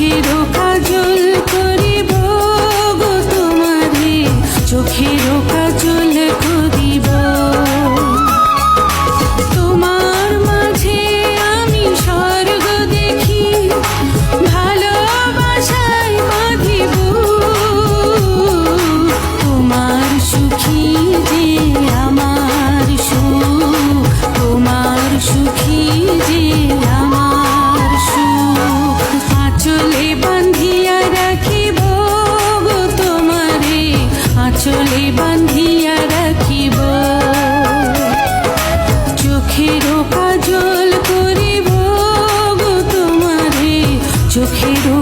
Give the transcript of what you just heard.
চোখেরও কাজল করিব গো তোমারে, চোখেরও কাজল করিব। তোমার মাঝে আমি স্বর্গ দেখি, ভালোবাসায় বাঁধিব। তোমার সুখী যে আমার সুখ, তোমার সুখী যে আমার সুখ। আঁচলে বাঁধিয়া রাখিব গো তোমারে, আঁচলে বাঁধিয়া রাখিব। চোখেরও কাজল করিব গো তোমারে, চোখেরও